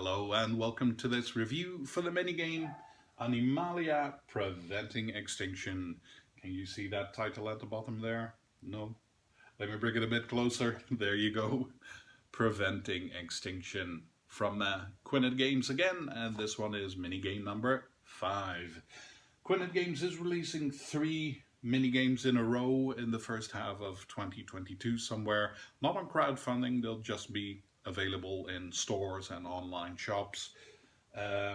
Hello and welcome to this review for the minigame Animalia Preventing Extinction. Can you see that title at the bottom there? No? Let me bring it a bit closer. There you go. Preventing Extinction from Cooperative Games again, and this one is minigame number 5. Cooperative Games is releasing 3 minigames in a row in the first half of 2022 somewhere. Not on crowdfunding, they'll just be available in stores and online shops. That's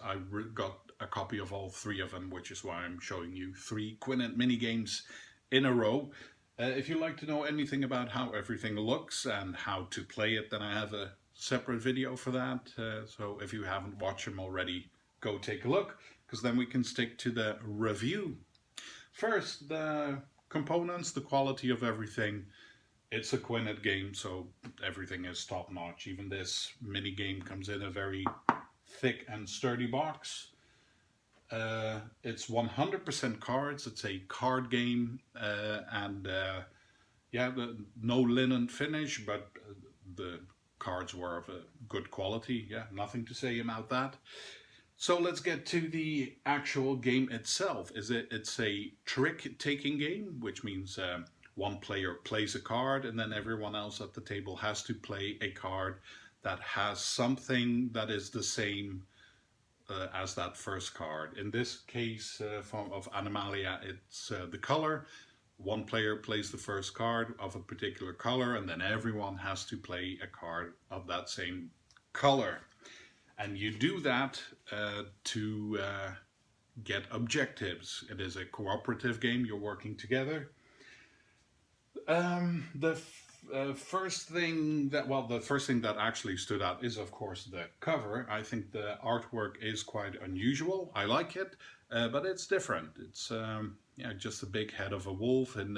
I got a copy of all 3 of them, which is why I'm showing you 3 Quinnet minigames in a row. If you'd like to know anything about how everything looks and how to play it, then I have a separate video for that. So if you haven't watched them already, go take a look, because then we can stick to the review. First, the components, the quality of everything. It's a Quinnet game, so everything is top-notch. Even this mini game comes in a very thick and sturdy box. It's 100% cards. It's a card game, no linen finish, but the cards were of a good quality. Yeah, nothing to say about that. So let's get to the actual game itself. It's a trick-taking game, which means one player plays a card and then everyone else at the table has to play a card that has something that is the same as that first card. In this case of Animalia, it's the color. One player plays the first card of a particular color and then everyone has to play a card of that same color. And you do that to get objectives. It is a cooperative game, you're working together. The first thing that actually stood out is, of course, the cover. I think the artwork is quite unusual. I like it, but it's different. It's just a big head of a wolf in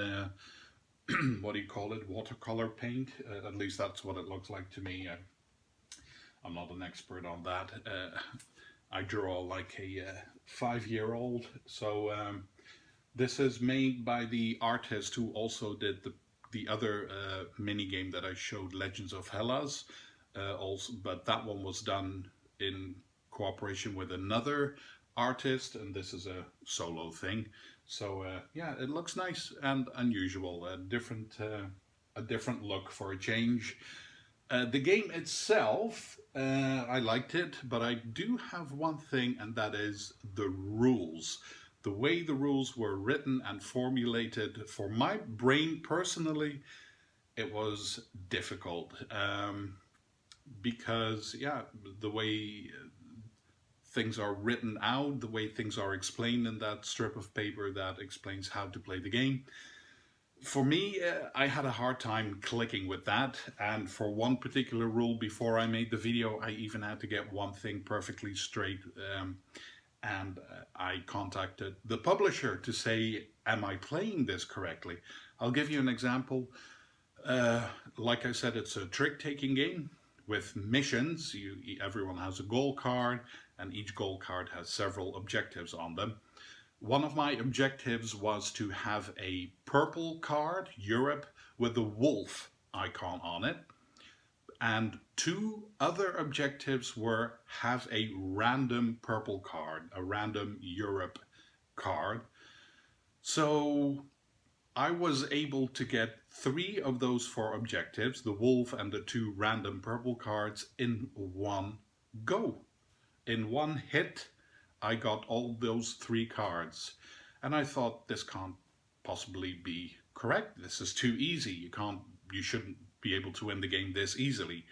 what do you call it? Watercolor paint. At least that's what it looks like to me. I'm not an expert on that. I draw like a 5-year-old. So this is made by the artist who also did the other mini game that I showed, Legends of Hellas. But that one was done in cooperation with another artist, and this is a solo thing. So it looks nice and unusual. A different look for a change. The game itself, I liked it, but I do have one thing, and that is the rules. The way the rules were written and formulated, for my brain personally, it was difficult. Because, the way things are written out, the way things are explained in that strip of paper that explains how to play the game, for me, I had a hard time clicking with that, and for one particular rule before I made the video, I even had to get one thing perfectly straight, and I contacted the publisher to say, am I playing this correctly? I'll give you an example. Like I said, it's a trick-taking game with missions. Everyone has a goal card, and each goal card has several objectives on them. One of my objectives was to have a purple card, Europe, with the wolf icon on it. And 2 other objectives were have a random purple card, a random Europe card. So I was able to get 3 of those 4 objectives, the wolf and the 2 random purple cards, in one go. In one hit, I got all those 3 cards, and I thought, this can't possibly be correct. This is too easy. You shouldn't be able to win the game this easily.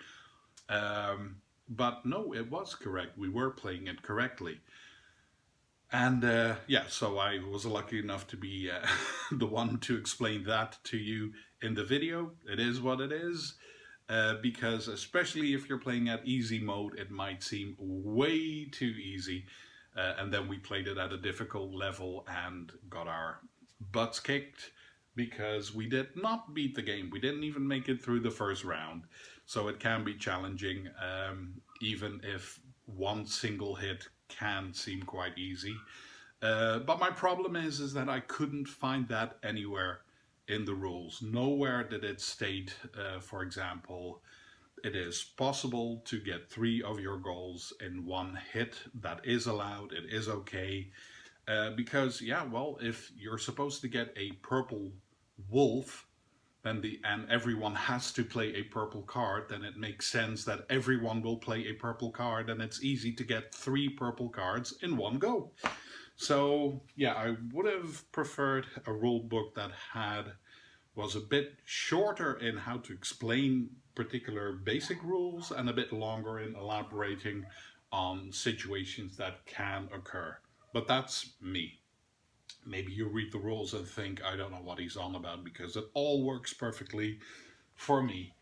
But no, it was correct. We were playing it correctly. And so I was lucky enough to be the one to explain that to you in the video. It is what it is. Because especially if you're playing at easy mode, it might seem way too easy. And then we played it at a difficult level and got our butts kicked because we did not beat the game. We didn't even make it through the first round. So it can be challenging, even if one single hit can seem quite easy. But my problem is that I couldn't find that anywhere in the rules. Nowhere did it state, for example, it is possible to get 3 of your goals in one hit. That is allowed, it is okay. Because, yeah, well, if you're supposed to get a purple wolf, then and everyone has to play a purple card, then it makes sense that everyone will play a purple card, and it's easy to get 3 purple cards in one go. So, yeah, I would have preferred a rule book that was a bit shorter in how to explain particular basic rules and a bit longer in elaborating on situations that can occur. But that's me. Maybe you read the rules and think, I don't know what he's on about, because it all works perfectly for me.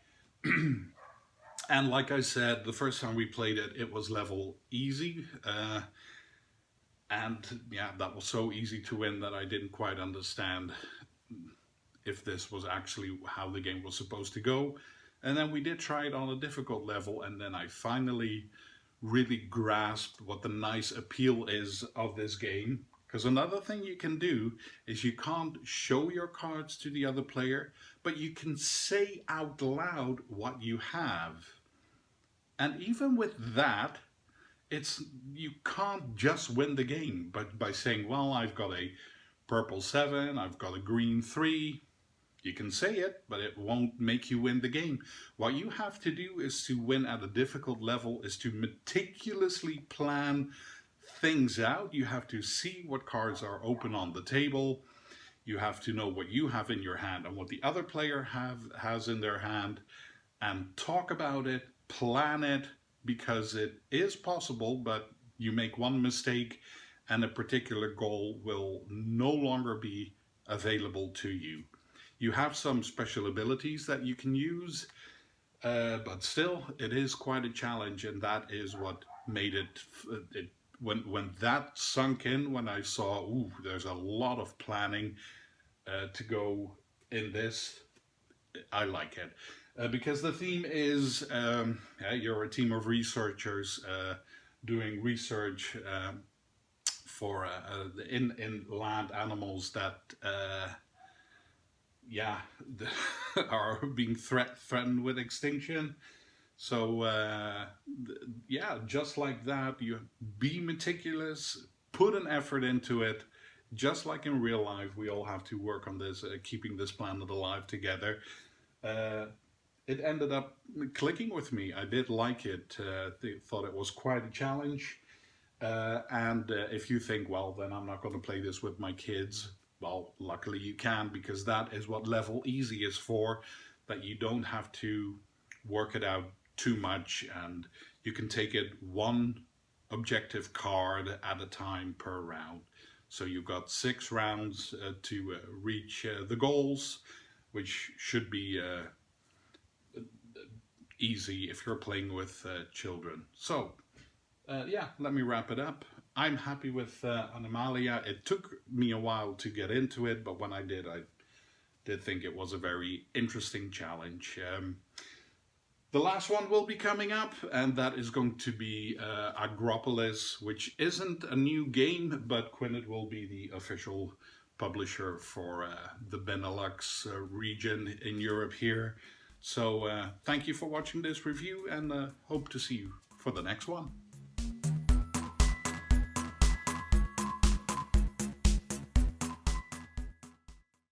And like I said, the first time we played it, it was level easy. And yeah, that was so easy to win that I didn't quite understand if this was actually how the game was supposed to go. And then we did try it on a difficult level, and then I finally really grasped what the nice appeal is of this game. Because another thing you can do is you can't show your cards to the other player, but you can say out loud what you have. And even with that, you can't just win the game by saying, well, I've got a purple 7, I've got a green 3. You can say it, but it won't make you win the game. What you have to do is to win at a difficult level is to meticulously plan things out. You have to see what cards are open on the table. You have to know what you have in your hand and what the other player has in their hand, and talk about it, plan it, because it is possible, but you make one mistake and a particular goal will no longer be available to you. You have some special abilities that you can use, but still, it is quite a challenge, and that is what made it. When that sunk in, when I saw, ooh, there's a lot of planning to go in this, I like it. Because the theme is, you're a team of researchers doing research for in land animals that are being threatened with extinction. So yeah, just like that, you be meticulous, put an effort into it. Just like in real life, we all have to work on this, keeping this planet alive together. It ended up clicking with me. I did like it. Thought it was quite a challenge. And if you think, well, then I'm not going to play this with my kids, well, luckily you can, because that is what level easy is for, that you don't have to work it out too much, and you can take it one objective card at a time per round. So you've got 6 rounds to reach the goals, which should be easy if you're playing with children. So yeah, let me wrap it up. I'm happy with Animalia. It took me a while to get into it, but when I did think it was a very interesting challenge. The last one will be coming up, and that is going to be Agropolis, which isn't a new game, but Quinnet will be the official publisher for the Benelux region in Europe here. So thank you for watching this review, and hope to see you for the next one.